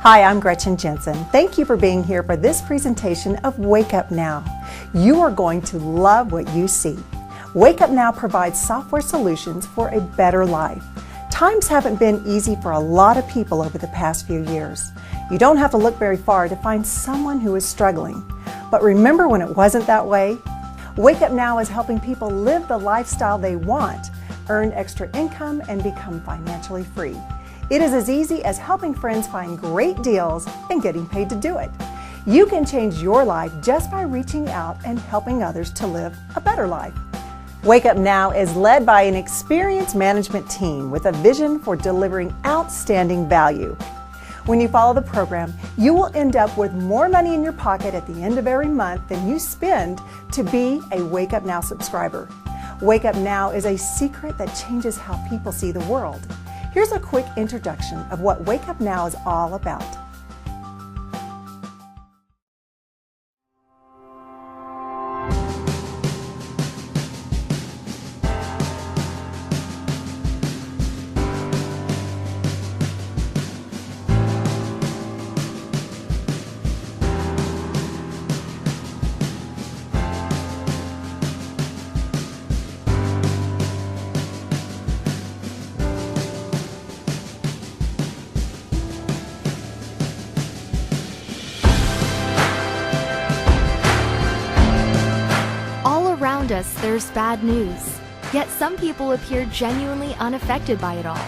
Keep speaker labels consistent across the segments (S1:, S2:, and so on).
S1: Hi, I'm Gretchen Jensen. Thank you for being here for this presentation of Wake Up Now. You are going to love what you see. Wake Up Now provides software solutions for a better life. Times haven't been easy for a lot of people over the past few years. You don't have to look very far to find someone who is struggling. But remember when it wasn't that way? Wake Up Now is helping people live the lifestyle they want, earn extra income, and become financially free. It is as easy as helping friends find great deals and getting paid to do it. You can change your life just by reaching out and helping others to live a better life. Wake Up Now is led by an experienced management team with a vision for delivering outstanding value. When you follow the program, you will end up with more money in your pocket at the end of every month than you spend to be a Wake Up Now subscriber. Wake Up Now is a secret that changes how people see the world. Here's a quick introduction of what Wake Up Now is all about.
S2: Around us, there's bad news, yet some people appear genuinely unaffected by it all.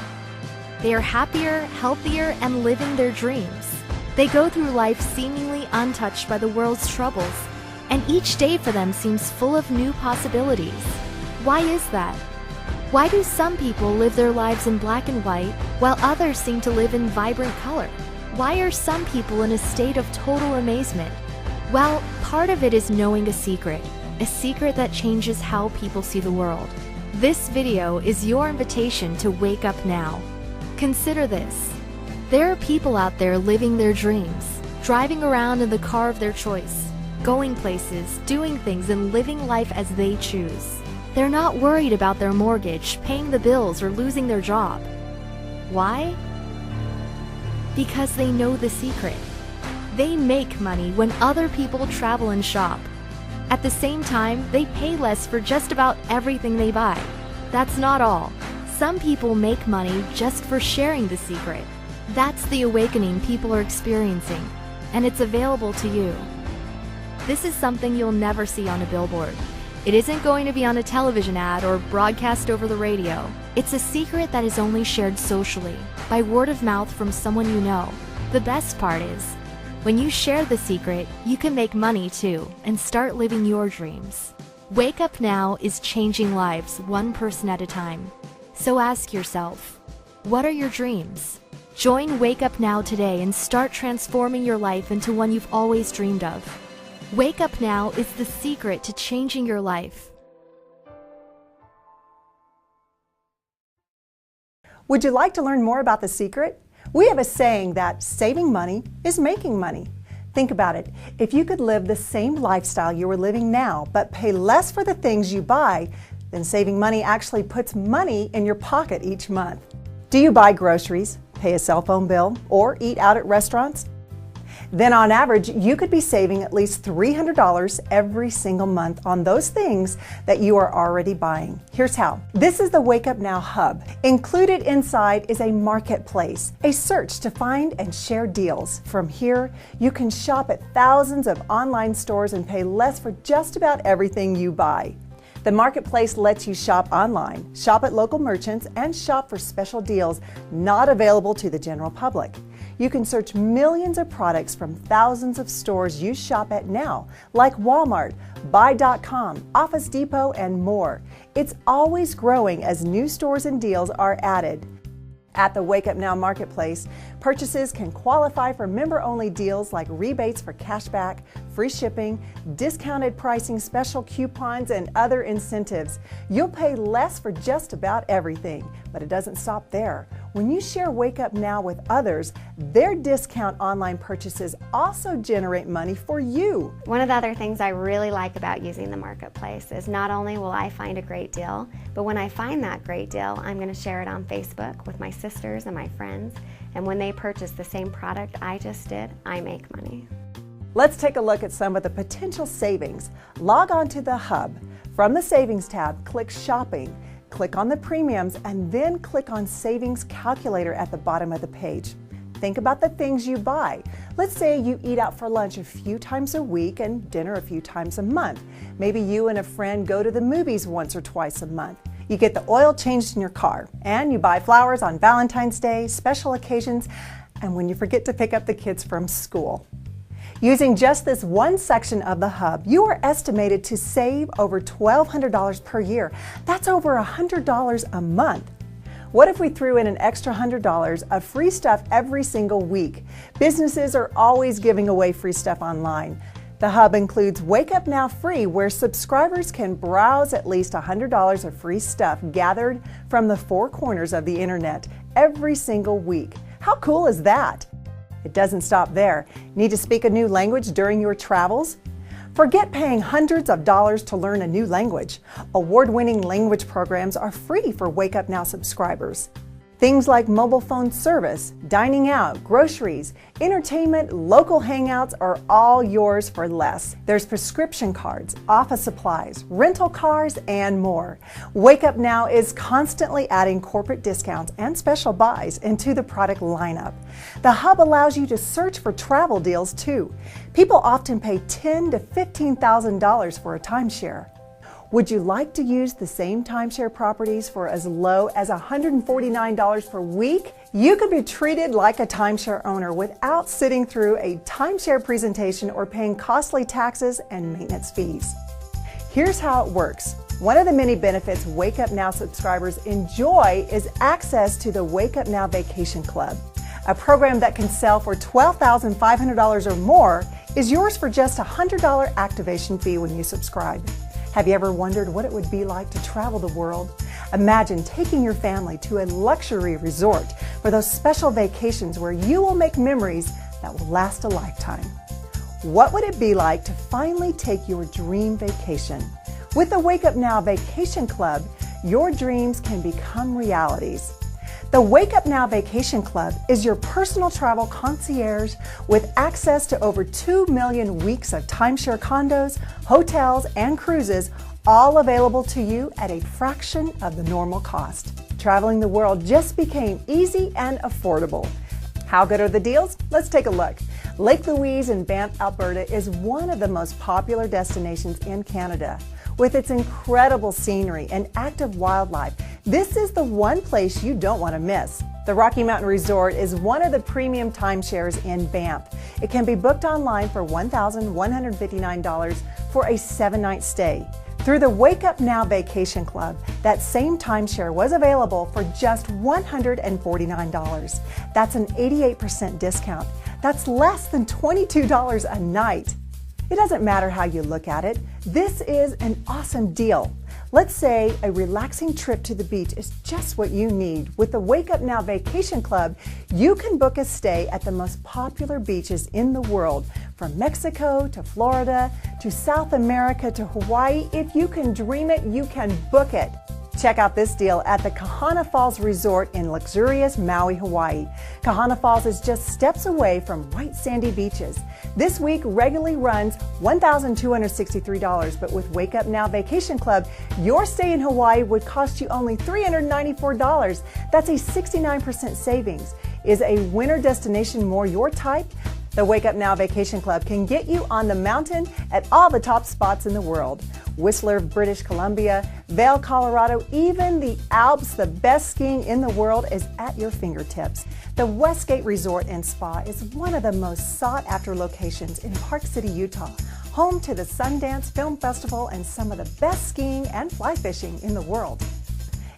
S2: They are happier, healthier, and living their dreams. They go through life seemingly untouched by the world's troubles, and each day for them seems full of new possibilities. Why is that? Why do some people live their lives in black and white, while others seem to live in vibrant color? Why are some people in a state of total amazement? Well, part of it is knowing a secret that changes how people see the world. This video is your invitation to wake up now. Consider this. There are people out there living their dreams, driving around in the car of their choice, going places, doing things, and living life as they choose. They're not worried about their mortgage, paying the bills, or losing their job. Why? Because they know the secret. They make money when other people travel and shop. At the same time, they pay less for just about everything they buy. That's not all. Some people make money just for sharing the secret. That's the awakening people are experiencing, and it's available to you. This is something you'll never see on a billboard. It isn't going to be on a television ad or broadcast over the radio. It's a secret that is only shared socially, by word of mouth from someone you know. The best part is, when you share the secret, you can make money too and start living your dreams. Wake Up Now is changing lives one person at a time. So ask yourself, what are your dreams? Join Wake Up Now today and start transforming your life into one you've always dreamed of. Wake Up Now is the secret to changing your life.
S1: Would you like to learn more about the secret? We have a saying that saving money is making money. Think about it. If you could live the same lifestyle you are living now, but pay less for the things you buy, then saving money actually puts money in your pocket each month. Do you buy groceries, pay a cell phone bill, or eat out at restaurants? Then on average, you could be saving at least $300 every single month on those things that you are already buying. Here's how. This is the Wake Up Now Hub. Included inside is a marketplace, a search to find and share deals. From here, you can shop at thousands of online stores and pay less for just about everything you buy. The marketplace lets you shop online, shop at local merchants, and shop for special deals not available to the general public. You can search millions of products from thousands of stores you shop at now, like Walmart, Buy.com, Office Depot, and more. It's always growing as new stores and deals are added. At the Wake Up Now Marketplace, purchases can qualify for member-only deals like rebates for cashback, free shipping, discounted pricing, special coupons, and other incentives. You'll pay less for just about everything, but it doesn't stop there. When you share Wake Up Now with others, their discount online purchases also generate money for you.
S3: One of the other things I really like about using the marketplace is not only will I find a great deal, but when I find that great deal, I'm going to share it on Facebook with my sisters and my friends, and when they purchase the same product I just did, I make money.
S1: Let's take a look at some of the potential savings. Log on to the Hub. From the Savings tab, click Shopping. Click on the premiums and then click on Savings Calculator at the bottom of the page. Think about the things you buy. Let's say you eat out for lunch a few times a week and dinner a few times a month. Maybe you and a friend go to the movies once or twice a month. You get the oil changed in your car, and you buy flowers on Valentine's Day, special occasions, and when you forget to pick up the kids from school. Using just this one section of the Hub, you are estimated to save over $1,200 per year. That's over $100 a month. What if we threw in an extra $100 of free stuff every single week? Businesses are always giving away free stuff online. The Hub includes Wake Up Now Free, where subscribers can browse at least $100 of free stuff gathered from the four corners of the internet every single week. How cool is that? It doesn't stop there. Need to speak a new language during your travels? Forget paying hundreds of dollars to learn a new language. Award-winning language programs are free for Wake Up Now subscribers. Things like mobile phone service, dining out, groceries, entertainment, local hangouts are all yours for less. There's prescription cards, office supplies, rental cars, and more. Wake Up Now is constantly adding corporate discounts and special buys into the product lineup. The Hub allows you to search for travel deals too. People often pay $10,000 to $15,000 for a timeshare. Would you like to use the same timeshare properties for as low as $149 per week? You could be treated like a timeshare owner without sitting through a timeshare presentation or paying costly taxes and maintenance fees. Here's how it works. One of the many benefits Wake Up Now subscribers enjoy is access to the Wake Up Now Vacation Club. A program that can sell for $12,500 or more is yours for just a $100 activation fee when you subscribe. Have you ever wondered what it would be like to travel the world? Imagine taking your family to a luxury resort for those special vacations where you will make memories that will last a lifetime. What would it be like to finally take your dream vacation? With the Wake Up Now Vacation Club, your dreams can become realities. The Wake Up Now Vacation Club is your personal travel concierge with access to over 2 million weeks of timeshare condos, hotels, and cruises, all available to you at a fraction of the normal cost. Traveling the world just became easy and affordable. How good are the deals? Let's take a look. Lake Louise in Banff, Alberta is one of the most popular destinations in Canada. With its incredible scenery and active wildlife, this is the one place you don't want to miss. The Rocky Mountain Resort is one of the premium timeshares in Banff. It can be booked online for $1,159 for a 7-night stay. Through the Wake Up Now Vacation Club, that same timeshare was available for just $149. That's an 88% discount. That's less than $22 a night. It doesn't matter how you look at it. This is an awesome deal. Let's say a relaxing trip to the beach is just what you need. With the Wake Up Now Vacation Club, you can book a stay at the most popular beaches in the world, from Mexico to Florida to South America to Hawaii. If you can dream it, you can book it. Check out this deal at the Kahana Falls Resort in luxurious Maui, Hawaii. Kahana Falls is just steps away from white sandy beaches. This week regularly runs $1,263, but with Wake Up Now Vacation Club, your stay in Hawaii would cost you only $394. That's a 69% savings. Is a winter destination more your type? The Wake Up Now Vacation Club can get you on the mountain at all the top spots in the world. Whistler, British Columbia, Vail, Colorado, even the Alps, the best skiing in the world is at your fingertips. The Westgate Resort and Spa is one of the most sought-after locations in Park City, Utah, home to the Sundance Film Festival and some of the best skiing and fly fishing in the world.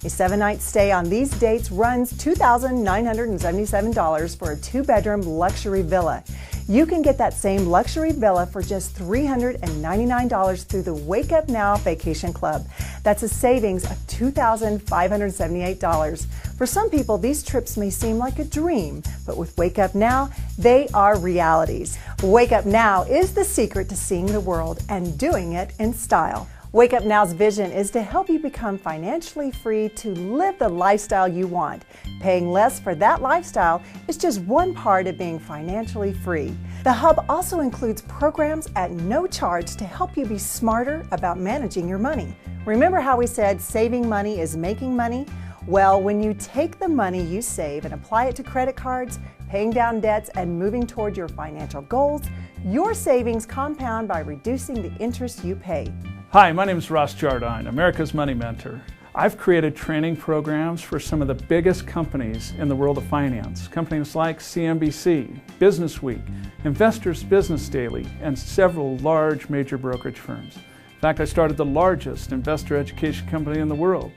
S1: A 7-night stay on these dates runs $2,977 for a 2-bedroom luxury villa. You can get that same luxury villa for just $399 through the Wake Up Now Vacation Club. That's a savings of $2,578. For some people, these trips may seem like a dream, but with Wake Up Now, they are realities. Wake Up Now is the secret to seeing the world and doing it in style. Wake Up Now's vision is to help you become financially free to live the lifestyle you want. Paying less for that lifestyle is just one part of being financially free. The Hub also includes programs at no charge to help you be smarter about managing your money. Remember how we said saving money is making money? Well, when you take the money you save and apply it to credit cards, paying down debts, and moving toward your financial goals, your savings compound by reducing the interest you pay.
S4: Hi, my name is Ross Jardine, America's Money Mentor. I've created training programs for some of the biggest companies in the world of finance. Companies like CNBC, Business Week, Investors Business Daily, and several large major brokerage firms. In fact, I started the largest investor education company in the world.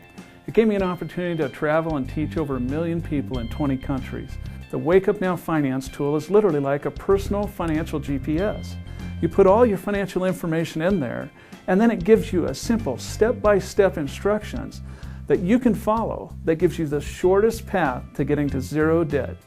S4: It gave me an opportunity to travel and teach over 1 million people in 20 countries. The Wake Up Now Finance tool is literally like a personal financial GPS. You put all your financial information in there, and then it gives you a simple step-by-step instructions that you can follow that gives you the shortest path to getting to zero debt.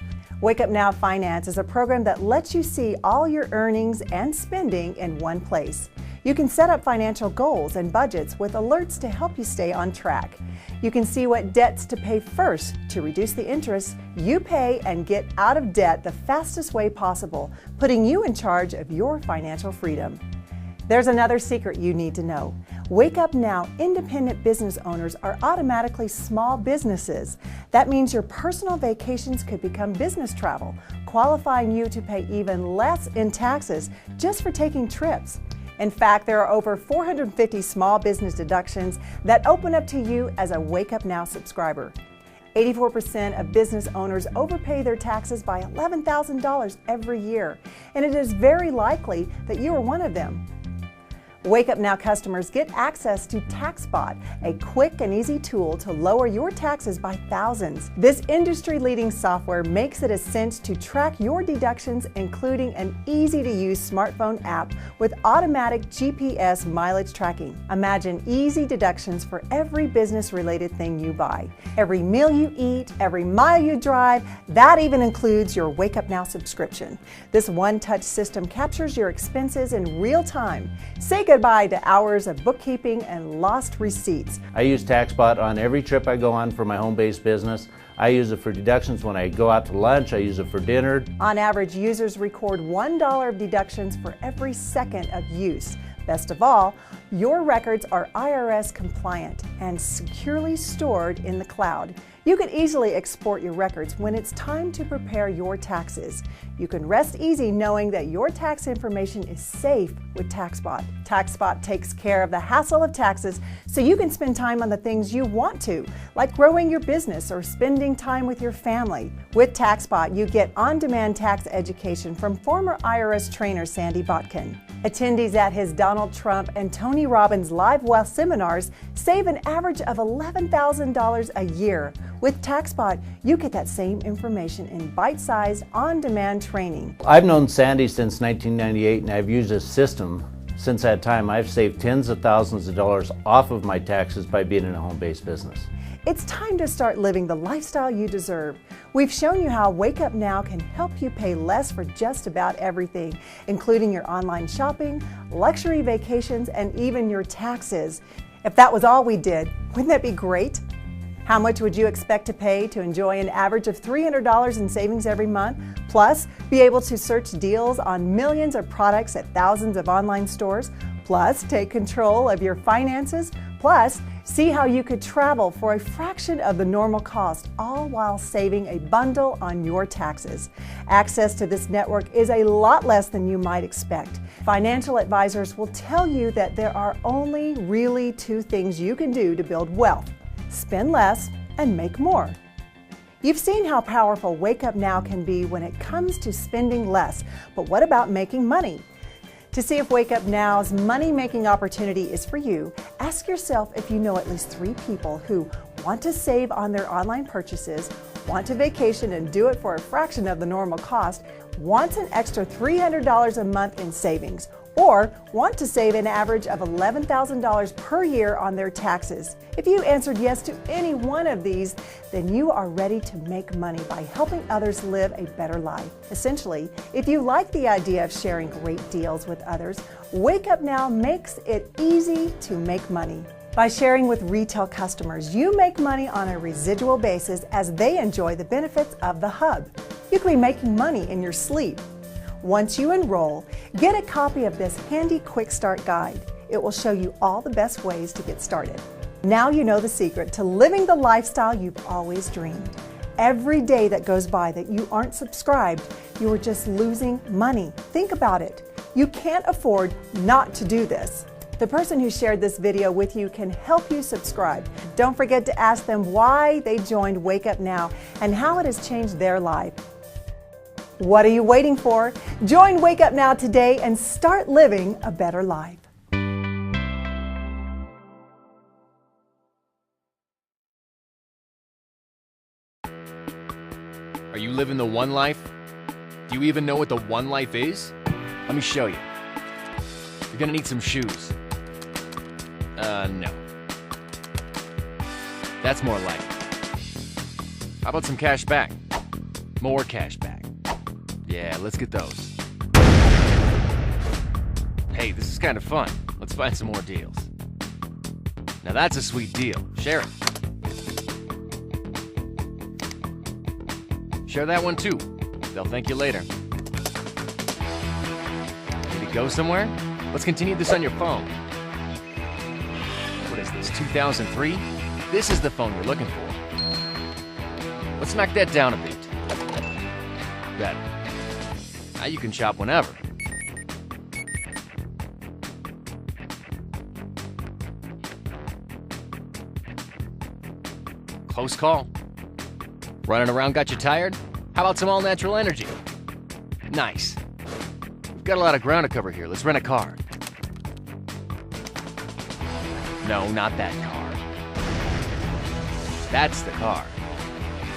S1: Wake Up Now Finance is a program that lets you see all your earnings and spending in one place. You can set up financial goals and budgets with alerts to help you stay on track. You can see what debts to pay first to reduce the interest you pay and get out of debt the fastest way possible, putting you in charge of your financial freedom. There's another secret you need to know. Wake Up Now independent business owners are automatically small businesses. That means your personal vacations could become business travel, qualifying you to pay even less in taxes just for taking trips. In fact, there are over 450 small business deductions that open up to you as a Wake Up Now subscriber. 84% of business owners overpay their taxes by $11,000 every year, and it is very likely that you are one of them. Wake Up Now customers get access to TaxBot, a quick and easy tool to lower your taxes by thousands. This industry-leading software makes it a sense to track your deductions, including an easy-to-use smartphone app with automatic GPS mileage tracking. Imagine easy deductions for every business-related thing you buy. Every meal you eat, every mile you drive, that even includes your Wake Up Now subscription. This one-touch system captures your expenses in real time. Say goodbye to hours of bookkeeping and lost receipts.
S5: I use TaxBot on every trip I go on for my home-based business. I use it for deductions when I go out to lunch. I use it for dinner.
S1: On average, users record $1 of deductions for every second of use. Best of all, your records are IRS compliant and securely stored in the cloud. You can easily export your records when it's time to prepare your taxes. You can rest easy knowing that your tax information is safe with TaxBot. TaxBot takes care of the hassle of taxes so you can spend time on the things you want to, like growing your business or spending time with your family. With TaxBot, you get on-demand tax education from former IRS trainer Sandy Botkin. Attendees at his Donald Trump and Tony Robbins Live Wealth seminars save an average of $11,000 a year. With TaxBot, you get that same information in bite-sized, on-demand training.
S5: I've known Sandy since 1998, and I've used his system. Since that time, I've saved tens of thousands of dollars off of my taxes by being in a home-based business.
S1: It's time to start living the lifestyle you deserve. We've shown you how Wake Up Now can help you pay less for just about everything, including your online shopping, luxury vacations, and even your taxes. If that was all we did, wouldn't that be great? How much would you expect to pay to enjoy an average of $300 in savings every month, plus be able to search deals on millions of products at thousands of online stores, plus take control of your finances, plus see how you could travel for a fraction of the normal cost, all while saving a bundle on your taxes? Access to this network is a lot less than you might expect. Financial advisors will tell you that there are only really two things you can do to build wealth: spend less and make more. You've seen how powerful Wake Up Now can be when it comes to spending less, but what about making money? To see if Wake Up Now's money-making opportunity is for you, ask yourself if you know at least 3 people who want to save on their online purchases, want to vacation and do it for a fraction of the normal cost, wants an extra $300 a month in savings, or want to save an average of $11,000 per year on their taxes? If you answered yes to any one of these, then you are ready to make money by helping others live a better life. Essentially, if you like the idea of sharing great deals with others, Wake Up Now makes it easy to make money. By sharing with retail customers, you make money on a residual basis as they enjoy the benefits of the hub. You can be making money in your sleep. Once you enroll, get a copy of this handy quick start guide. It will show you all the best ways to get started. Now you know the secret to living the lifestyle you've always dreamed. Every day that goes by that you aren't subscribed, you are just losing money. Think about it. You can't afford not to do this. The person who shared this video with you can help you subscribe. Don't forget to ask them why they joined Wake Up Now and how it has changed their life. What are you waiting for? Join Wake Up Now today and start living a better life.
S6: Are you living the one life? Do you even know what the one life is? Let me show you. You're gonna need some shoes. No. That's more like it. How about some cash back? More cash back. Yeah, let's get those. Hey, this is kind of fun. Let's find some more deals. Now that's a sweet deal. Share it. Share that one too. They'll thank you later. Need to go somewhere? Let's continue this on your phone. What is this, 2003? This is the phone you're looking for. Let's knock that down a bit. Better. Now you can shop whenever. Close call. Running around got you tired? How about some all-natural energy? Nice. We've got a lot of ground to cover here. Let's rent a car. No, not that car. That's the car.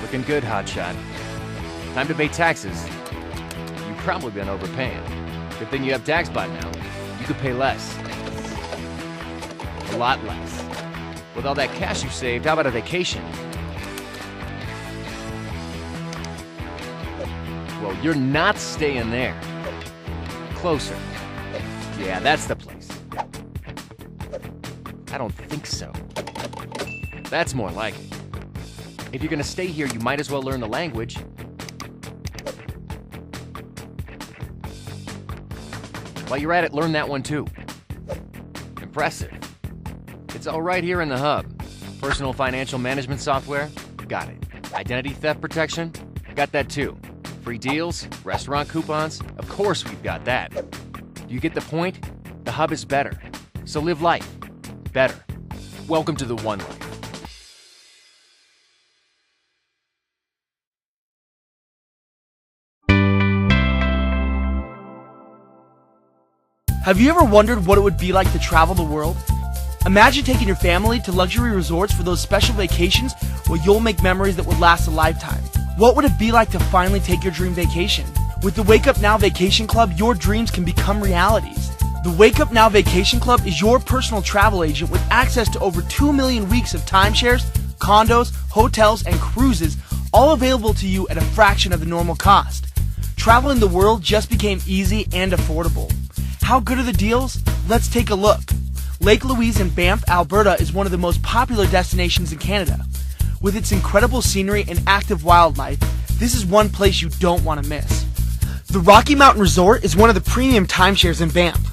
S6: Looking good, hotshot. Time to pay taxes. You've probably been overpaying. Good thing you have TaxBot now. You could pay less. A lot less. With all that cash you saved, how about a vacation? Well, you're not staying there. Closer. Yeah, that's the place. I don't think so. That's more like it. If you're gonna stay here, you might as well learn the language. While you're at it, learn that one too. Impressive. It's all right here in the hub. Personal financial management software? Got it. Identity theft protection? Got that too. Free deals? Restaurant coupons? Of course we've got that. Do you get the point? The hub is better. So live life better. Welcome to the One Life.
S7: Have you ever wondered what it would be like to travel the world? Imagine taking your family to luxury resorts for those special vacations where you'll make memories that would last a lifetime. What would it be like to finally take your dream vacation? With the Wake Up Now Vacation Club, your dreams can become realities. The Wake Up Now Vacation Club is your personal travel agent with access to over 2 million weeks of timeshares, condos, hotels, and cruises, all available to you at a fraction of the normal cost. Traveling the world just became easy and affordable. How good are the deals? Let's take a look. Lake Louise in Banff, Alberta is one of the most popular destinations in Canada. With its incredible scenery and active wildlife, this is one place you don't want to miss. The Rocky Mountain Resort is one of the premium timeshares in Banff.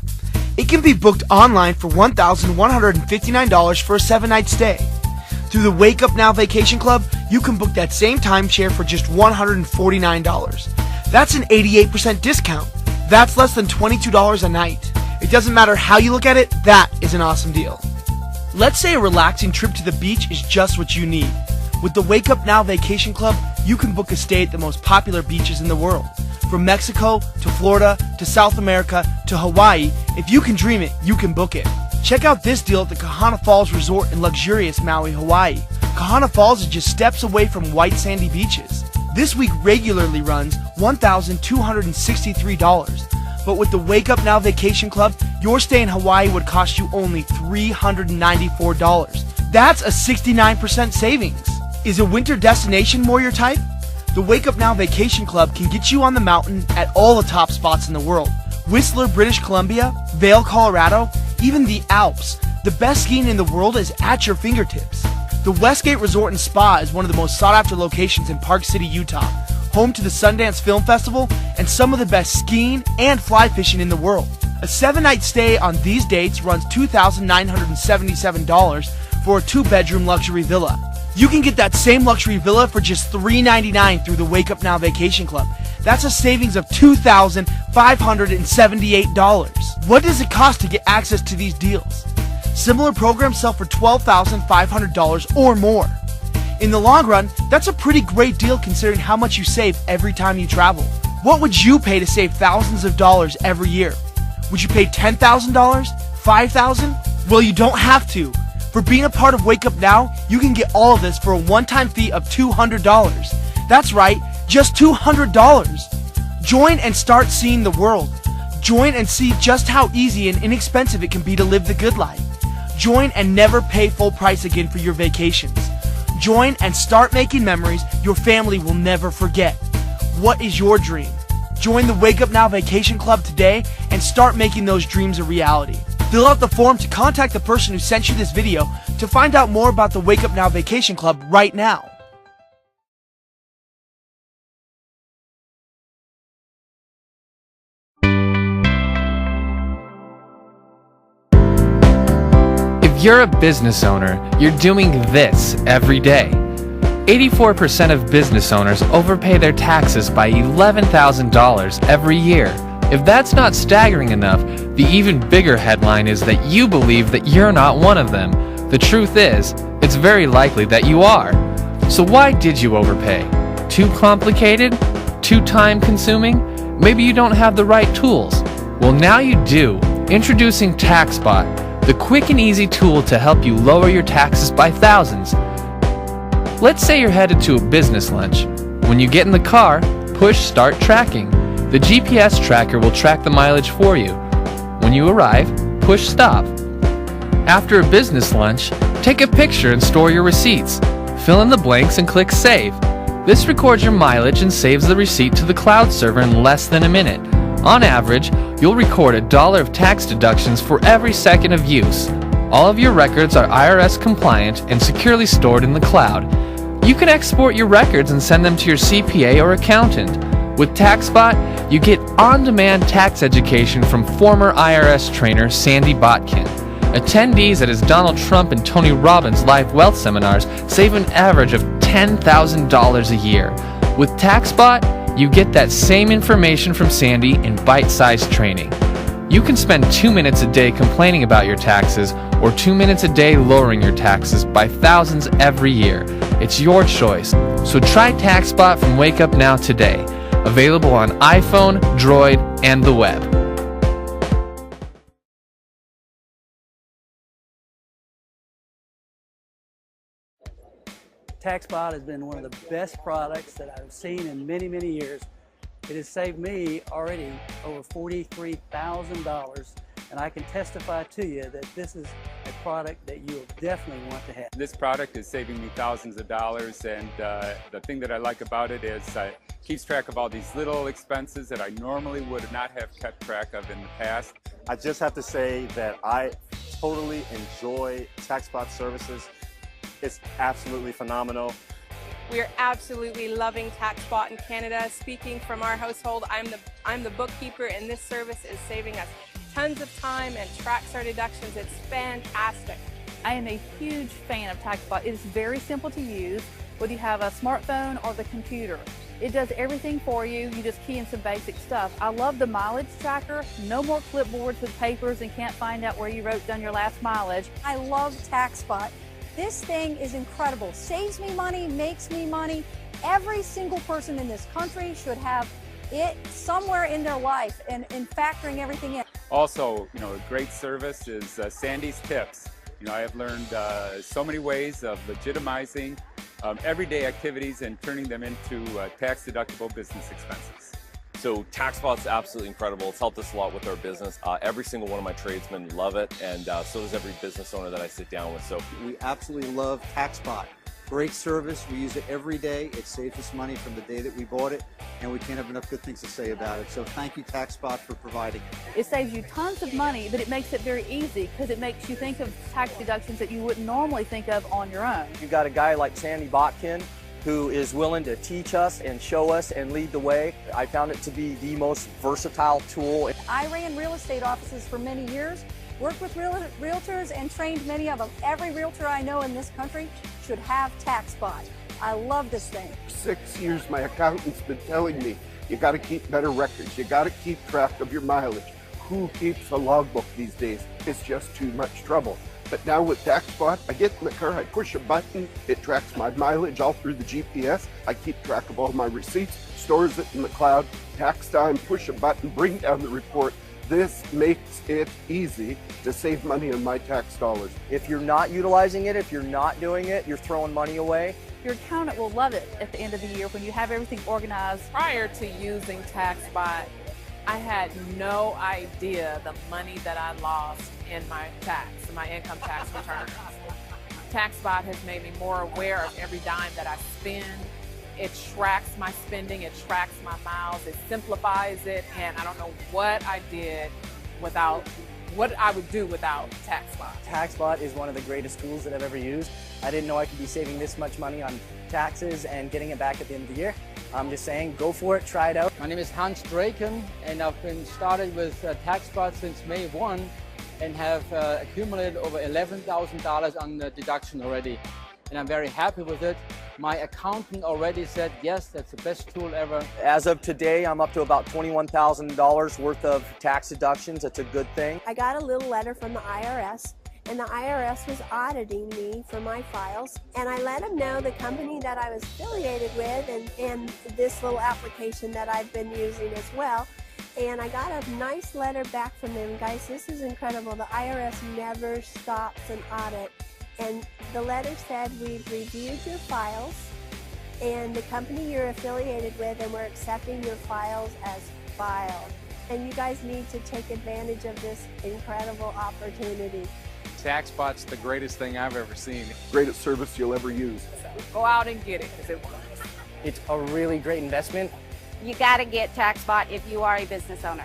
S7: It can be booked online for $1,159 for a 7-night stay. Through the Wake Up Now Vacation Club, you can book that same timeshare for just $149. That's an 88% discount. That's less than $22 a night. It doesn't matter how you look at it, that is an awesome deal. Let's say a relaxing trip to the beach is just what you need. With the Wake Up Now Vacation Club, you can book a stay at the most popular beaches in the world. From Mexico to Florida to South America to Hawaii, if you can dream it, you can book it. Check out this deal at the Kahana Falls Resort in luxurious Maui, Hawaii. Kahana Falls is just steps away from white sandy beaches. This week regularly runs $1,263. But with the Wake Up Now Vacation Club, your stay in Hawaii would cost you only $394. That's a 69% savings. Is a winter destination more your type? The Wake Up Now Vacation Club can get you on the mountain at all the top spots in the world. Whistler, British Columbia, Vail, Colorado, even the Alps. The best skiing in the world is at your fingertips. The Westgate Resort and Spa is one of the most sought after locations in Park City, Utah, home to the Sundance Film Festival and some of the best skiing and fly fishing in the world. A 7-night stay on these dates runs $2,977 for a 2-bedroom luxury villa. You can get that same luxury villa for just $399 through the Wake Up Now Vacation Club. That's a savings of $2,578. What does it cost to get access to these deals? Similar programs sell for $12,500 or more. In the long run, that's a pretty great deal considering how much you save every time you travel. What would you pay to save thousands of dollars every year? Would you pay $10,000? $5,000? Well, you don't have to. For being a part of Wake Up Now, you can get all of this for a one-time fee of $200. That's right, just $200. Join and start seeing the world. Join and see just how easy and inexpensive it can be to live the good life. Join and never pay full price again for your vacations. Join and start making memories your family will never forget. What is your dream? Join the Wake Up Now Vacation Club today and start making those dreams a reality. Fill out the form to contact the person who sent you this video to find out more about the Wake Up Now Vacation Club right now.
S8: If you're a business owner, you're doing this every day. 84% of business owners overpay their taxes by $11,000 every year. If that's not staggering enough, the even bigger headline is that you believe that you're not one of them. The truth is, it's very likely that you are. So why did you overpay? Too complicated? Too time-consuming? Maybe you don't have the right tools. Well, now you do. Introducing TaxBot, the quick and easy tool to help you lower your taxes by thousands. Let's say you're headed to a business lunch. When you get in the car, push Start Tracking. The GPS tracker will track the mileage for you. When you arrive, push Stop. After a business lunch, take a picture and store your receipts. Fill in the blanks and click Save. This records your mileage and saves the receipt to the cloud server in less than a minute. On average, you'll record $1 of tax deductions for every second of use. All of your records are IRS compliant and securely stored in the cloud. You can export your records and send them to your CPA or accountant. With TaxBot, you get on-demand tax education from former IRS trainer Sandy Botkin. Attendees at his Donald Trump and Tony Robbins live wealth seminars save an average of $10,000 a year. With TaxBot, you get that same information from Sandy in bite-sized training. You can spend 2 minutes a day complaining about your taxes or 2 minutes a day lowering your taxes by thousands every year. It's your choice. So try TaxBot from Wake Up Now today. Available on iPhone, Droid, and the web.
S9: TaxBot has been one of the best products that I've seen in many, many years. It has saved me already over $43,000, and I can testify to you that this is a product that you will definitely want to have.
S10: This product is saving me thousands of dollars, and the thing that I like about it is it keeps track of all these little expenses that I normally would not have kept track of in the past.
S11: I just have to say that I totally enjoy TaxBot services. It's absolutely phenomenal.
S12: We are absolutely loving TaxBot in Canada. Speaking from our household, I'm the bookkeeper, and this service is saving us tons of time and tracks our deductions. It's fantastic.
S13: I am a huge fan of TaxBot. It is very simple to use, whether you have a smartphone or the computer. It does everything for you. You just key in some basic stuff. I love the mileage tracker. No more clipboards with papers and can't find out where you wrote down your last mileage.
S14: I love TaxBot. This thing is incredible. Saves me money, makes me money. Every single person in this country should have it somewhere in their life and factoring everything in.
S10: Also, a great service is Sandy's Tips. I have learned so many ways of legitimizing everyday activities and turning them into tax-deductible business expenses.
S15: So TaxSpot's absolutely incredible. It's helped us a lot with our business. Every single one of my tradesmen love it, and so does every business owner that I sit down with. So
S16: we absolutely love TaxSpot. Great service. We use it every day. It saves us money from the day that we bought it, and we can't have enough good things to say about it. So thank you, TaxSpot, for providing it.
S13: It saves you tons of money, but it makes it very easy because it makes you think of tax deductions that you wouldn't normally think of on your own.
S17: You got a guy like Sandy Botkin who is willing to teach us and show us and lead the way. I found it to be the most versatile tool.
S14: I ran real estate offices for many years, worked with realtors and trained many of them. Every realtor I know in this country should have TaxSpot. I love this thing.
S18: 6 years my accountant's been telling me, you gotta keep better records, you gotta keep track of your mileage. Who keeps a logbook these days? It's just too much trouble. But now with TaxSpot, I get in the car, I push a button, it tracks my mileage all through the GPS. I keep track of all my receipts, stores it in the cloud. Tax time, push a button, bring down the report. This makes it easy to save money on my tax dollars.
S17: If you're not utilizing it, if you're not doing it, you're throwing money away.
S13: Your accountant will love it at the end of the year when you have everything organized.
S12: Prior to using TaxSpot, I had no idea the money that I lost in my income tax returns. TaxSpot has made me more aware of every dime that I spend. It tracks my spending, it tracks my miles, it simplifies it, and I don't know what I would do without TaxSpot.
S17: TaxSpot is one of the greatest tools that I've ever used. I didn't know I could be saving this much money on taxes and getting it back at the end of the year. I'm just saying, go for it, try it out.
S19: My name is Hans Draken, and I've been started with TaxSpot since May 1 and have accumulated over $11,000 on the deduction already. And I'm very happy with it. My accountant already said, yes, that's the best tool ever.
S17: As of today, I'm up to about $21,000 worth of tax deductions. It's a good thing.
S20: I got a little letter from the IRS, and the IRS was auditing me for my files, and I let them know the company that I was affiliated with and this little application that I've been using as well. And I got a nice letter back from them. Guys, this is incredible. The IRS never stops an audit. And the letter said, we've reviewed your files and the company you're affiliated with, and we're accepting your files as filed. And you guys need to take advantage of this incredible opportunity.
S21: TaxSpot's the greatest thing I've ever seen.
S18: Greatest service you'll ever use.
S12: Go out and get it, because it works.
S17: It's a really great investment.
S22: You got to get TaxSpot if you are a business owner.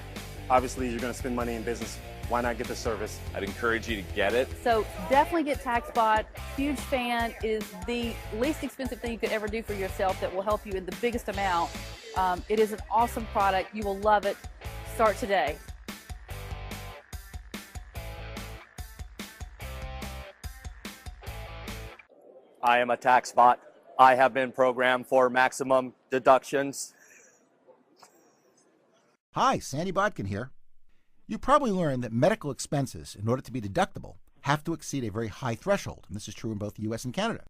S11: Obviously, you're going to spend money in business. Why not get the service?
S15: I'd encourage you to get it.
S13: So definitely get TaxSpot. Huge fan. Is the least expensive thing you could ever do for yourself that will help you in the biggest amount. It is an awesome product. You will love it. Start today.
S17: I am a TaxSpot. I have been programmed for maximum deductions.
S23: Hi, Sandy Botkin here. You probably learned that medical expenses, in order to be deductible, have to exceed a very high threshold, and this is true in both the U.S. and Canada.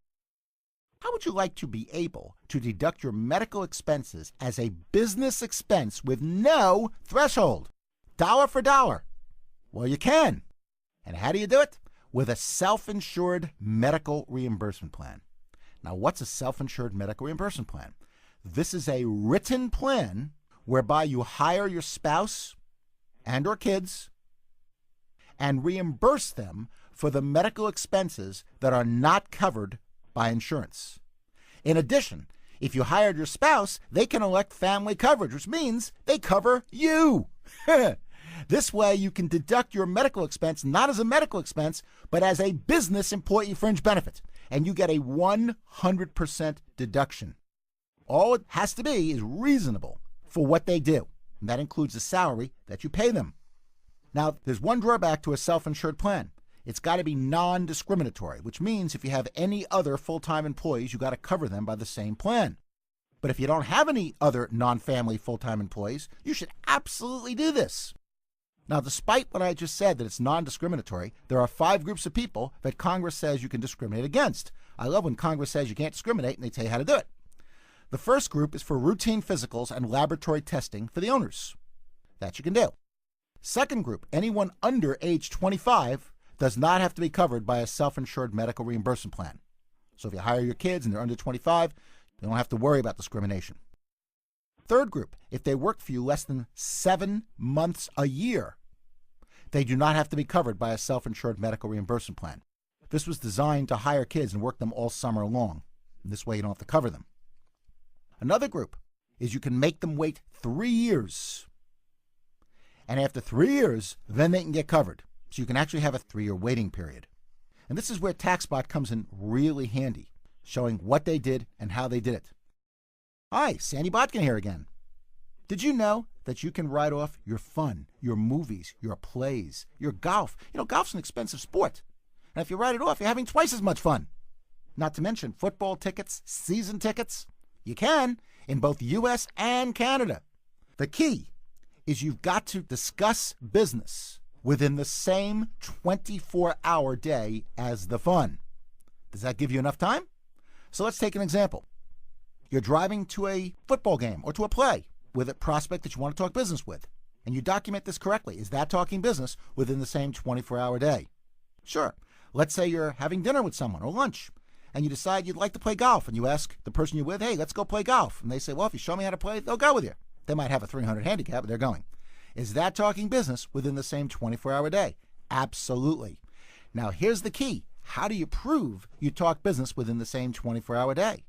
S23: How would you like to be able to deduct your medical expenses as a business expense with no threshold? Dollar for dollar. Well, you can. And how do you do it? With a self-insured medical reimbursement plan. Now, what's a self-insured medical reimbursement plan? This is a written plan whereby you hire your spouse and or kids and reimburse them for the medical expenses that are not covered by insurance. In addition, if you hired your spouse, they can elect family coverage, which means they cover you. This way you can deduct your medical expense not as a medical expense, but as a business employee fringe benefit, and you get a 100% deduction. All it has to be is reasonable for what they do, and that includes the salary that you pay them. Now, there's one drawback to a self-insured plan. It's got to be non-discriminatory, which means if you have any other full-time employees, you got to cover them by the same plan. But if you don't have any other non-family full-time employees, you should absolutely do this. Now, despite what I just said that it's non-discriminatory, there are 5 groups of people that Congress says you can discriminate against. I love when Congress says you can't discriminate and they tell you how to do it. The first group is for routine physicals and laboratory testing for the owners. That you can do. Second group, anyone under age 25 does not have to be covered by a self-insured medical reimbursement plan. So if you hire your kids and they're under 25, you don't have to worry about discrimination. Third group, if they work for you less than 7 months a year, they do not have to be covered by a self-insured medical reimbursement plan. This was designed to hire kids and work them all summer long. And this way you don't have to cover them. Another group is you can make them wait 3 years. And after 3 years, then they can get covered. So you can actually have a 3-year waiting period. And this is where TaxBot comes in really handy, showing what they did and how they did it. Hi, Sandy Botkin here again. Did you know that you can write off your fun, your movies, your plays, your golf? You know, golf's an expensive sport. And if you write it off, you're having twice as much fun. Not to mention football tickets, season tickets. You can in both U.S. and Canada. The key is you've got to discuss business within the same 24-hour day as the fun. Does that give you enough time? So let's take an example. You're driving to a football game or to a play with a prospect that you want to talk business with, and you document this correctly. Is that talking business within the same 24-hour day? Sure. Let's say you're having dinner with someone or lunch, and you decide you'd like to play golf, and you ask the person you're with, hey, let's go play golf. And they say, well, if you show me how to play, they'll go with you. They might have a 300 handicap, but they're going. Is that talking business within the same 24-hour day? Absolutely. Now, here's the key. How do you prove you talk business within the same 24-hour day?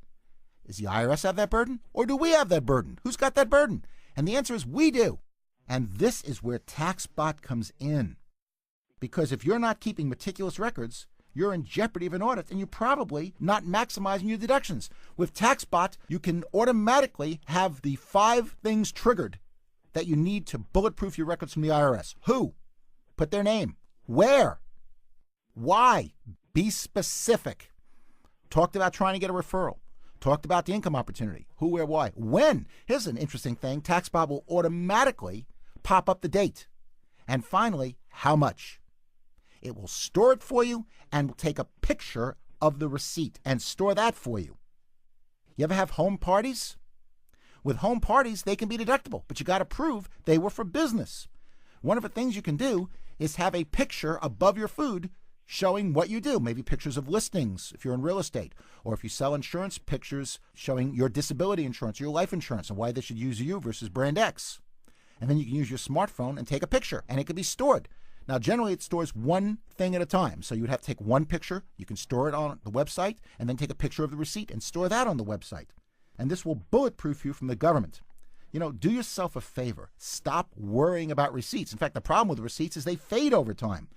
S23: Does the IRS have that burden, or do we have that burden? Who's got that burden? And the answer is we do. And this is where TaxBot comes in. Because if you're not keeping meticulous records, you're in jeopardy of an audit, and you're probably not maximizing your deductions. With TaxBot, you can automatically have the 5 things triggered that you need to bulletproof your records from the IRS. Who? Put their name. Where? Why? Be specific. Talked about trying to get a referral. Talked about the income opportunity. Who, where, why. When? Here's an interesting thing. TaxBot will automatically pop up the date. And finally, how much. It will store it for you and will take a picture of the receipt and store that for you. You ever have home parties? With home parties, they can be deductible, but you got to prove they were for business. One of the things you can do is have a picture above your food showing what you do. Maybe pictures of listings if you're in real estate, or if you sell insurance, pictures showing your disability insurance, your life insurance, and why they should use you versus brand X. And then you can use your smartphone and take a picture, and it can be stored. Now, generally, it stores one thing at a time. So you would have to take one picture. You can store it on the website, and then take a picture of the receipt and store that on the website. And this will bulletproof you from the government. You know, do yourself a favor. Stop worrying about receipts. In fact, the problem with receipts is they fade over time.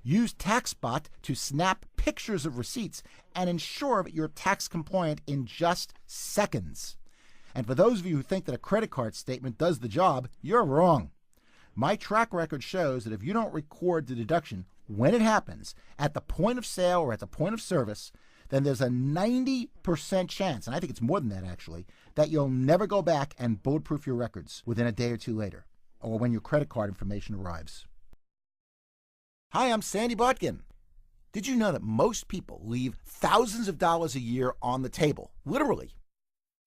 S23: Use TaxBot to snap pictures of receipts and ensure that you're tax compliant in just seconds. And for those of you who think that a credit card statement does the job, you're wrong. My track record shows that if you don't record the deduction when it happens, at the point of sale or at the point of service, then there's a 90% chance, and I think it's more than that actually, that you'll never go back and bulletproof your records within a day or two later, or when your credit card information arrives. Hi, I'm Sandy Botkin. Did you know that most people leave thousands of dollars a year on the table, literally?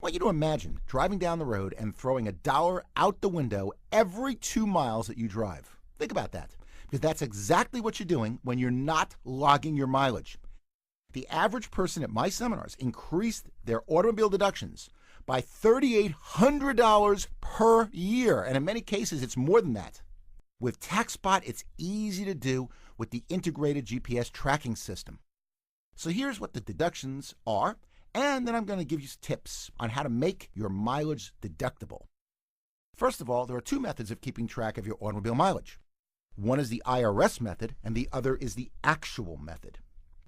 S23: I want you to imagine driving down the road and throwing $1 out the window every 2 miles that you drive. Think about that, because that's exactly what you're doing when you're not logging your mileage. The average person at my seminars increased their automobile deductions by $3,800 per year, and in many cases, it's more than that. With TaxBot, it's easy to do with the integrated GPS tracking system. So here's what the deductions are, and then I'm going to give you tips on how to make your mileage deductible. First of all, there are 2 methods of keeping track of your automobile mileage. One is the IRS method, and the other is the actual method.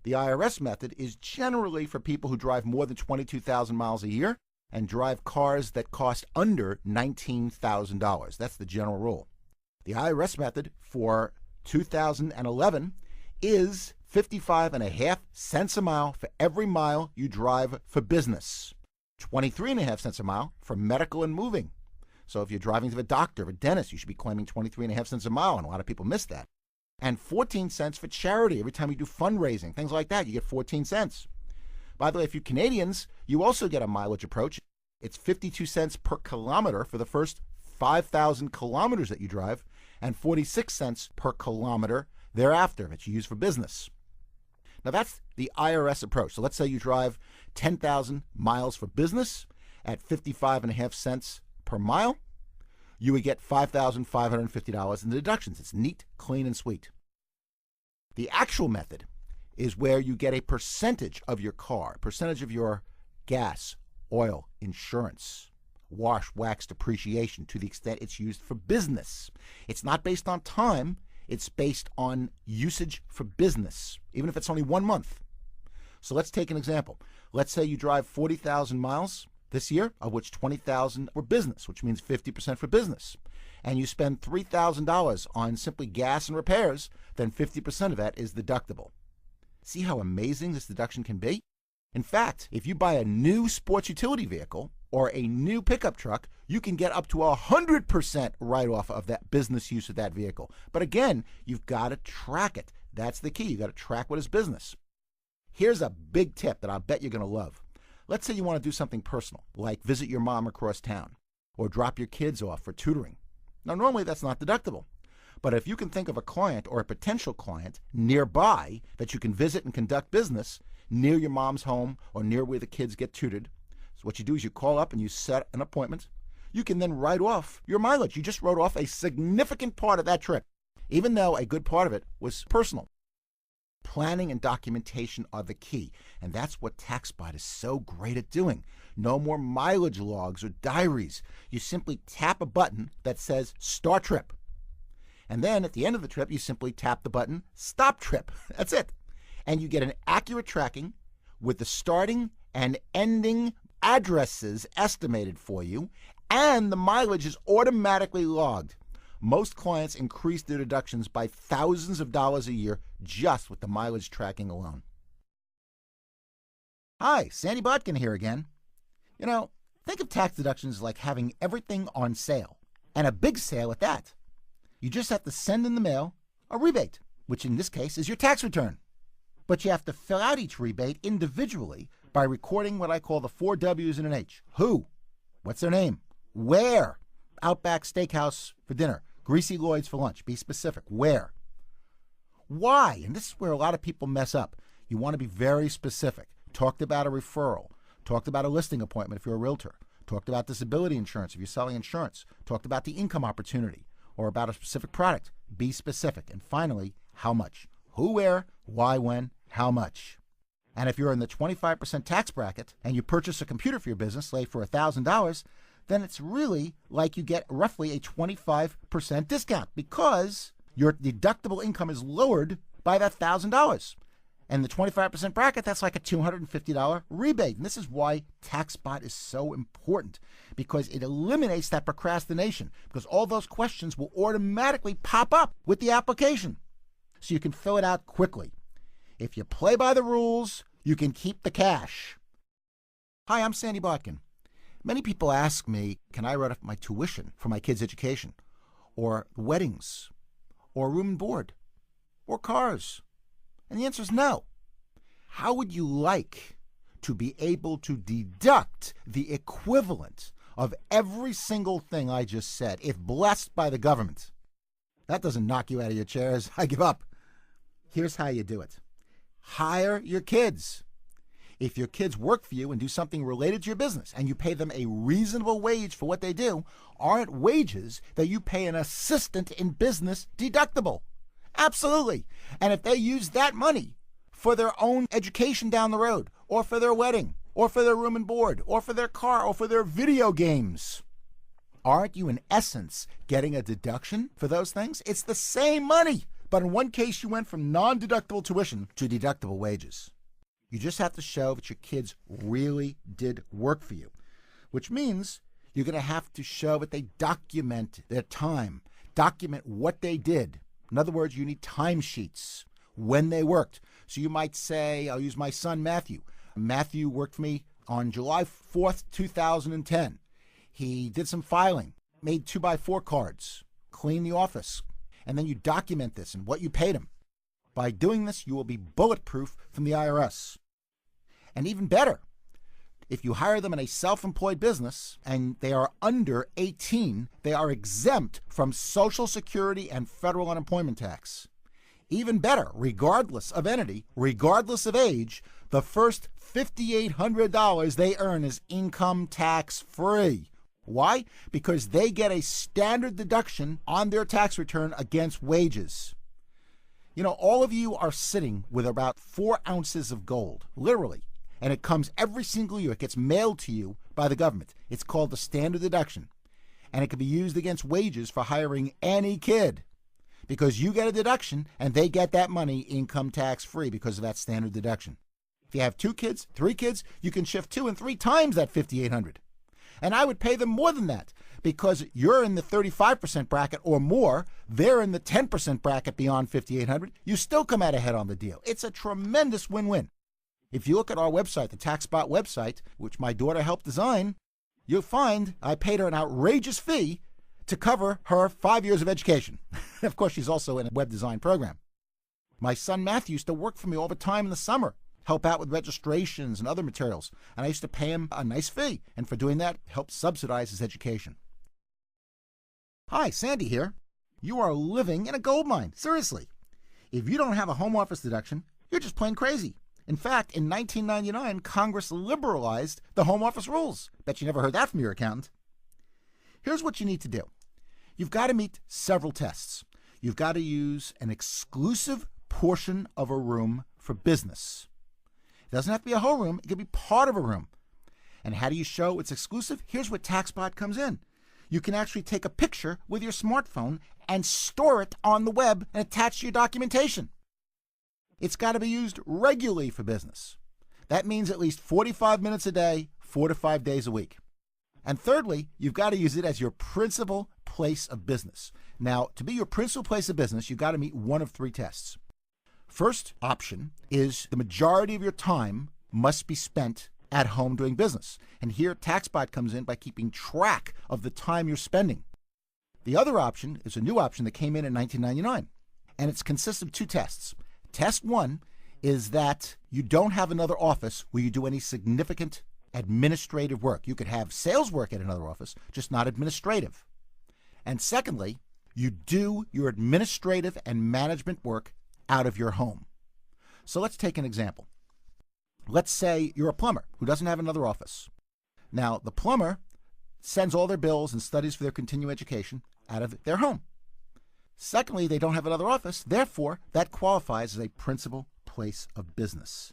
S23: The IRS method is generally for people who drive more than 22,000 miles a year and drive cars that cost under $19,000. That's the general rule. The IRS method for 2011 is 55.5 cents a mile for every mile you drive for business. 23.5 cents a mile for medical and moving. So if you're driving to the doctor or a dentist, you should be claiming 23.5 cents a mile, and a lot of people miss that. And 14 cents for charity. Every time you do fundraising, things like that, you get 14 cents. By the way, if you're Canadians, you also get a mileage approach. It's 52 cents per kilometer for the first 5,000 kilometers that you drive, and 46 cents per kilometer thereafter that you use for business. Now that's the IRS approach. So let's say you drive 10,000 miles for business at 55.5 cents per mile. You would get $5,550 in the deductions. It's neat, clean, and sweet. The actual method is where you get a percentage of your car, percentage of your gas, oil, insurance, wash, wax, depreciation to the extent it's used for business. It's not based on time. It's based on usage for business, even if it's only 1 month. So let's take an example. Let's say you drive 40,000 miles this year, of which 20,000 were business, which means 50% for business. And you spend $3,000 on simply gas and repairs, then 50% of that is deductible. See how amazing this deduction can be? In fact, if you buy a new sports utility vehicle or a new pickup truck, you can get up to 100% write-off of that business use of that vehicle. But again, you've got to track it. That's the key. You've got to track what is business. Here's a big tip that I bet you're going to love. Let's say you want to do something personal, like visit your mom across town or drop your kids off for tutoring. Now, normally that's not deductible. But if you can think of a client or a potential client nearby that you can visit and conduct business near your mom's home or near where the kids get tutored, so what you do is you call up and you set an appointment. You can then write off your mileage. You just wrote off a significant part of that trip, even though a good part of it was personal. Planning and documentation are the key, and that's what TaxBot is so great at doing. No more mileage logs or diaries. You simply tap a button that says Start Trip. And then at the end of the trip, you simply tap the button Stop Trip. That's it. And you get an accurate tracking with the starting and ending addresses estimated for you, and the mileage is automatically logged. Most clients increase their deductions by thousands of dollars a year just with the mileage tracking alone. Hi, Sandy Botkin here again. You know, think of tax deductions like having everything on sale, and a big sale at that. You just have to send in the mail a rebate, which in this case is your tax return. But you have to fill out each rebate individually by recording what I call the 4 W's and an H. Who? What's their name? Where? Outback Steakhouse for dinner. Greasy Lloyd's for lunch. Be specific. Where? Why? And this is where a lot of people mess up. You want to be very specific. Talked about a referral. Talked about a listing appointment if you're a realtor. Talked about disability insurance if you're selling insurance. Talked about the income opportunity or about a specific product. Be specific. And finally, how much? Who, where, why, when, how much? And if you're in the 25% tax bracket and you purchase a computer for your business, say for $1,000, then it's really like you get roughly a 25% discount because your deductible income is lowered by that $1,000. And the 25% bracket, that's like a $250 rebate. And this is why TaxBot is so important, because it eliminates that procrastination, because all those questions will automatically pop up with the application. So you can fill it out quickly. If you play by the rules, you can keep the cash. Hi, I'm Sandy Botkin. Many people ask me, can I write off my tuition for my kids' education, or weddings, or room and board, or cars? And the answer is no. How would you like to be able to deduct the equivalent of every single thing I just said, if blessed by the government? That doesn't knock you out of your chairs. I give up. Here's how you do it. Hire your kids. If your kids work for you and do something related to your business and you pay them a reasonable wage for what they do, aren't wages that you pay an assistant in business deductible? Absolutely. And if they use that money for their own education down the road, or for their wedding, or for their room and board, or for their car, or for their video games, aren't you in essence getting a deduction for those things? It's the same money, but in one case you went from non-deductible tuition to deductible wages. You just have to show that your kids really did work for you, which means you're going to have to show that they document their time, document what they did. In other words, you need timesheets when they worked. So you might say, I'll use my son Matthew. Matthew worked for me on July 4th, 2010. He did some filing, made 2x4 cards, cleaned the office, and then you document this and what you paid him. By doing this, you will be bulletproof from the IRS. And even better, if you hire them in a self-employed business and they are under 18, they are exempt from Social Security and federal unemployment tax. Even better, regardless of entity, regardless of age, the first $5,800 they earn is income tax free. Why? Because they get a standard deduction on their tax return against wages. You know, all of you are sitting with about 4 ounces of gold, literally, and it comes every single year. It gets mailed to you by the government. It's called the standard deduction, and it can be used against wages for hiring any kid, because you get a deduction and they get that money income tax free because of that standard deduction. If you have 2 kids, 3 kids, you can shift 2 and 3 times that $5,800. And I would pay them more than that, because you're in the 35% bracket or more, they're in the 10% bracket beyond $5,800. You still come out ahead on the deal. It's a tremendous win-win. If you look at our website, the TaxSpot website, which my daughter helped design, you'll find I paid her an outrageous fee to cover her 5 years of education. Of course, she's also in a web design program. My son Matthew used to work for me all the time in the summer, help out with registrations and other materials, and I used to pay him a nice fee, and for doing that, help subsidize his education. Hi, Sandy here. You are living in a gold mine, seriously. If you don't have a home office deduction, you're just plain crazy. In fact, in 1999, Congress liberalized the home office rules. Bet you never heard that from your accountant. Here's what you need to do. You've got to meet several tests. You've got to use an exclusive portion of a room for business. It doesn't have to be a whole room. It can be part of a room. And how do you show it's exclusive? Here's where TaxSpot comes in. You can actually take a picture with your smartphone and store it on the web and attach to your documentation. It's got to be used regularly for business. That means at least 45 minutes a day, 4 to 5 days a week. And thirdly, you've got to use it as your principal place of business. Now, to be your principal place of business, you've got to meet one of 3 tests. First option is the majority of your time must be spent at home doing business. And here TaxSpot comes in by keeping track of the time you're spending. The other option is a new option that came in 1999, and it consists of 2 tests. Test 1 is that you don't have another office where you do any significant administrative work. You could have sales work at another office, just not administrative. And secondly, you do your administrative and management work out of your home. So let's take an example. Let's say you're a plumber who doesn't have another office. Now, the plumber sends all their bills and studies for their continuing education out of their home. Secondly, they don't have another office. Therefore, that qualifies as a principal place of business.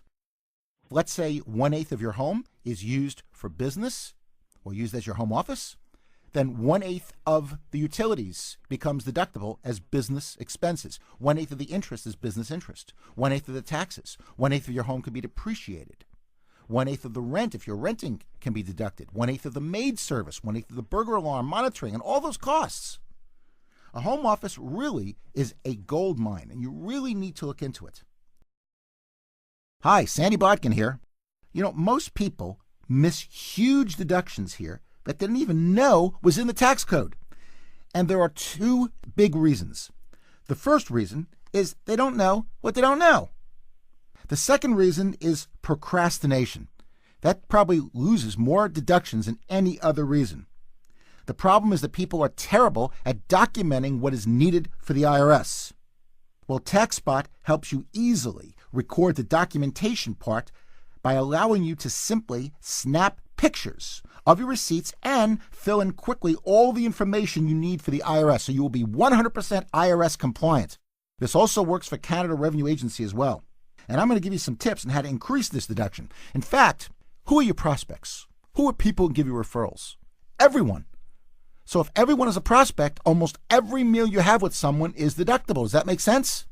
S23: Let's say 1/8 of your home is used for business or used as your home office. Then 1/8 of the utilities becomes deductible as business expenses. 1/8 of the interest is business interest. 1/8 of the taxes. 1/8 of your home can be depreciated. 1/8 of the rent, if you're renting, can be deducted. 1/8 of the maid service. 1/8 of the burglar alarm monitoring, and all those costs. A home office really is a gold mine, and you really need to look into it. Hi, Sandy Botkin here. You know, most people miss huge deductions here that they didn't even know was in the tax code. And there are 2 big reasons. The first reason is they don't know what they don't know. The second reason is procrastination. That probably loses more deductions than any other reason. The problem is that people are terrible at documenting what is needed for the IRS. Well, TaxSpot helps you easily record the documentation part by allowing you to simply snap pictures of your receipts and fill in quickly all the information you need for the IRS, so you will be 100% IRS compliant. This also works for Canada Revenue Agency as well. And I'm going to give you some tips on how to increase this deduction. In fact, who are your prospects? Who are people who give you referrals? Everyone. So if everyone is a prospect, almost every meal you have with someone is deductible. Does that make sense?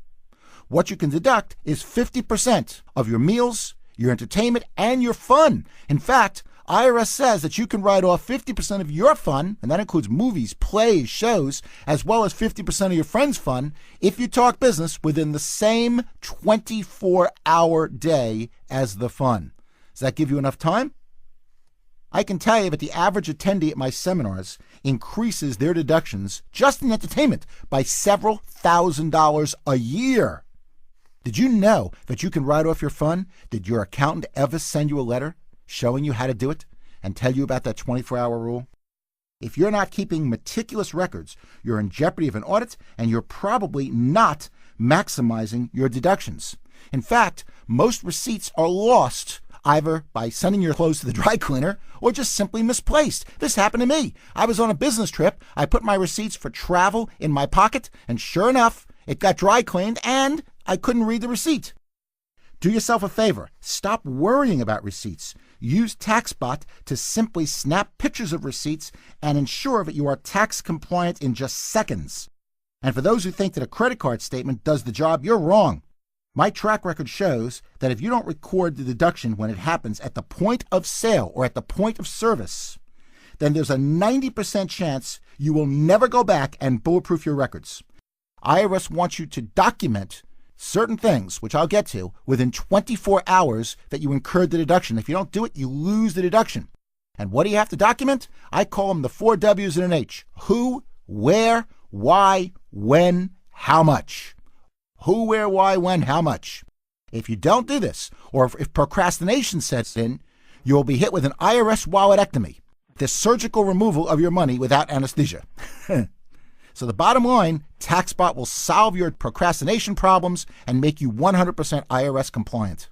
S23: What you can deduct is 50% of your meals, your entertainment, and your fun. In fact, IRS says that you can write off 50% of your fun, and that includes movies, plays, shows, as well as 50% of your friends' fun, if you talk business within the same 24-hour day as the fun. Does that give you enough time? I can tell you that the average attendee at my seminars increases their deductions just in entertainment by several $1,000s a year. Did you know that you can write off your fun? Did your accountant ever send you a letter showing you how to do it and tell you about that 24-hour rule? If you're not keeping meticulous records, you're in jeopardy of an audit, and you're probably not maximizing your deductions. In fact, most receipts are lost either by sending your clothes to the dry cleaner or just simply misplaced. This happened to me. I was on a business trip. I put my receipts for travel in my pocket, and sure enough, it got dry cleaned and I couldn't read the receipt. Do yourself a favor. Stop worrying about receipts. Use TaxBot to simply snap pictures of receipts and ensure that you are tax compliant in just seconds. And for those who think that a credit card statement does the job, you're wrong. My track record shows that if you don't record the deduction when it happens at the point of sale or at the point of service, then there's a 90% chance you will never go back and bulletproof your records. IRS wants you to document certain things, which I'll get to, within 24 hours that you incurred the deduction. If you don't do it, you lose the deduction. And what do you have to document? I call them the 4 W's and an H. Who, where, why, when, how much. Who, where, why, when, how much. If you don't do this, or if procrastination sets in, you'll be hit with an IRS walletectomy, the surgical removal of your money without anesthesia. So the bottom line, TaxBot will solve your procrastination problems and make you 100% IRS compliant.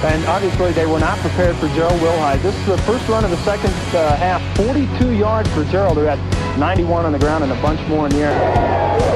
S2: And obviously they were not prepared for Gerald Wilhite. This is the first run of the second half. 42 yards for Gerald. They're at 91 on the ground and a bunch more in the air.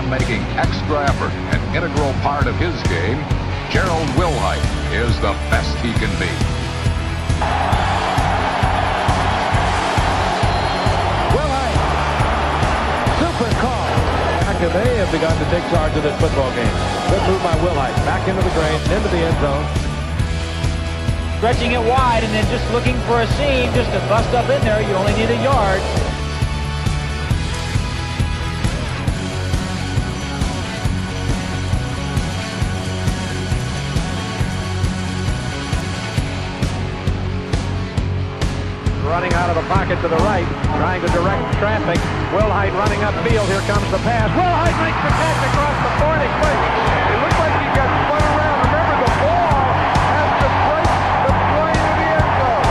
S3: Making extra effort an integral part of his game, Gerald Wilhite is the best he can be.
S4: Wilhite, super call. And they have begun to take charge of this football game. Good move by Wilhite, back into the drain, into the end zone.
S24: Stretching it wide and then just looking for a seam, just to bust up in there. You only need a yard.
S4: Running out of the pocket to the right, trying to direct traffic. Wilhite running upfield. Here comes the pass. Wilhite makes the catch across the 40. It looks like he got spun around. Remember, the ball has to break the plane of the end zone.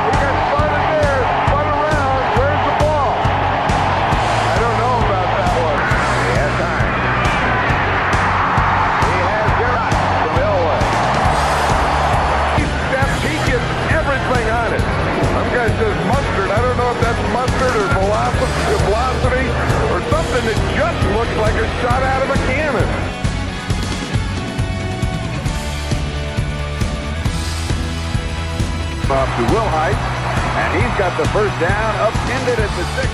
S4: He got spun there, spun around. Where's the ball? I don't know about that one. He has time. He has Gerard from Elway. He steps, he gets everything on it. Some guy says mustard. I don't know if that's mustard or velocity or something that just looks like a shot out of a cannon. Off to Wilhite, and he's got the first down, upended at the 6.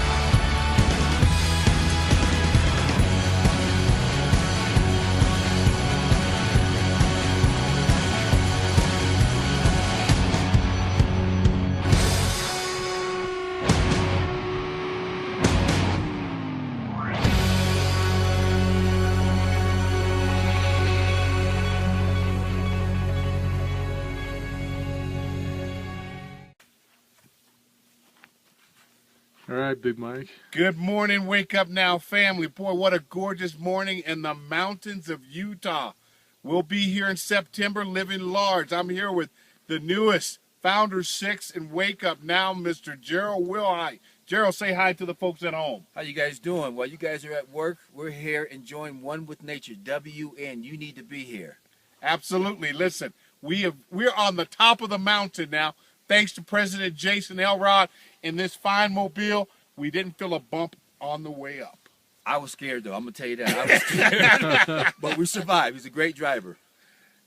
S25: All right, Big Mike.
S26: Good morning, Wake Up Now family. Boy, what a gorgeous morning in the mountains of Utah. We'll be here in September living large. I'm here with the newest Founder 6 and Wake Up Now, Mr. Gerald Wilhite. Gerald, say hi to the folks at home.
S27: How you guys doing? While you guys are at work, we're here enjoying One with Nature, WN. You need to be here.
S26: Absolutely. Listen, we're on the top of the mountain now. Thanks to President Jason Elrod in this fine mobile, we didn't feel a bump on the way up.
S27: I was scared, though. I'm going to tell you that. I was scared. But we survived. He's a great driver.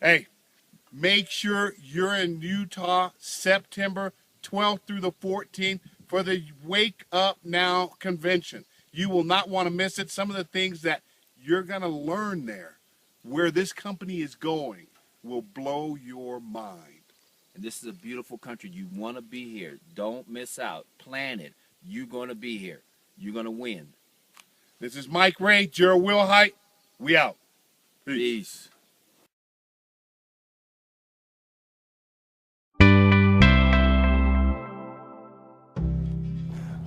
S26: Hey, make sure you're in Utah September 12th through the 14th for the Wake Up Now convention. You will not want to miss it. Some of the things that you're going to learn there, where this company is going, will blow your mind.
S27: And this is a beautiful country. You want to be here. Don't miss out. Plan it. You're going to be here. You're going to win.
S26: This is Mike Ray, Gerald Wilhite. We out.
S27: Peace.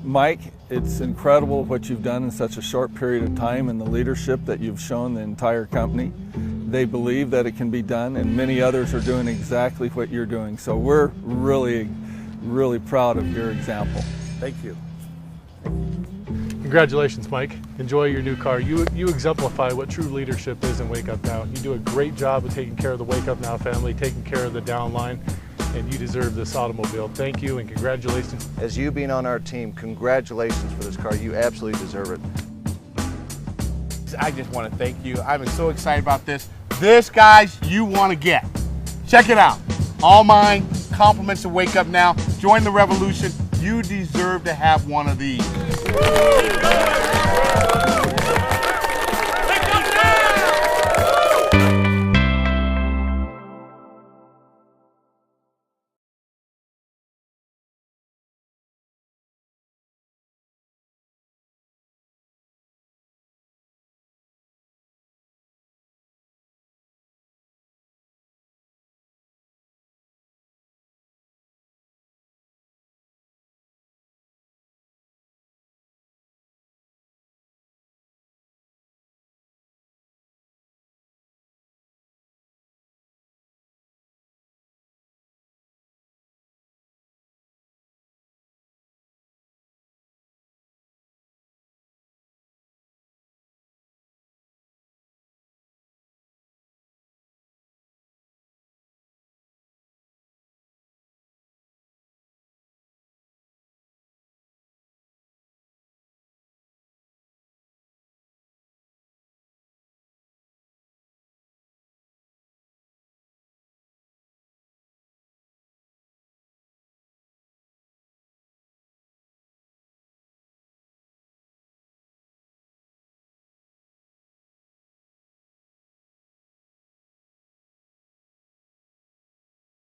S1: Mike, it's incredible what you've done in such a short period of time and the leadership that you've shown the entire company. They believe that it can be done, and many others are doing exactly what you're doing. So we're really, really proud of your example.
S26: Thank you.
S25: Congratulations, Mike. Enjoy your new car. You exemplify what true leadership is in Wake Up Now. You do a great job of taking care of the Wake Up Now family, taking care of the downline, and you deserve this automobile. Thank you and congratulations.
S5: As you being on our team, congratulations for this car. You absolutely deserve it.
S26: I just want to thank you. I'm so excited about this. This, guys, you want to get. Check it out. All mine, compliments to Wake Up Now. Join the revolution. You deserve to have one of these.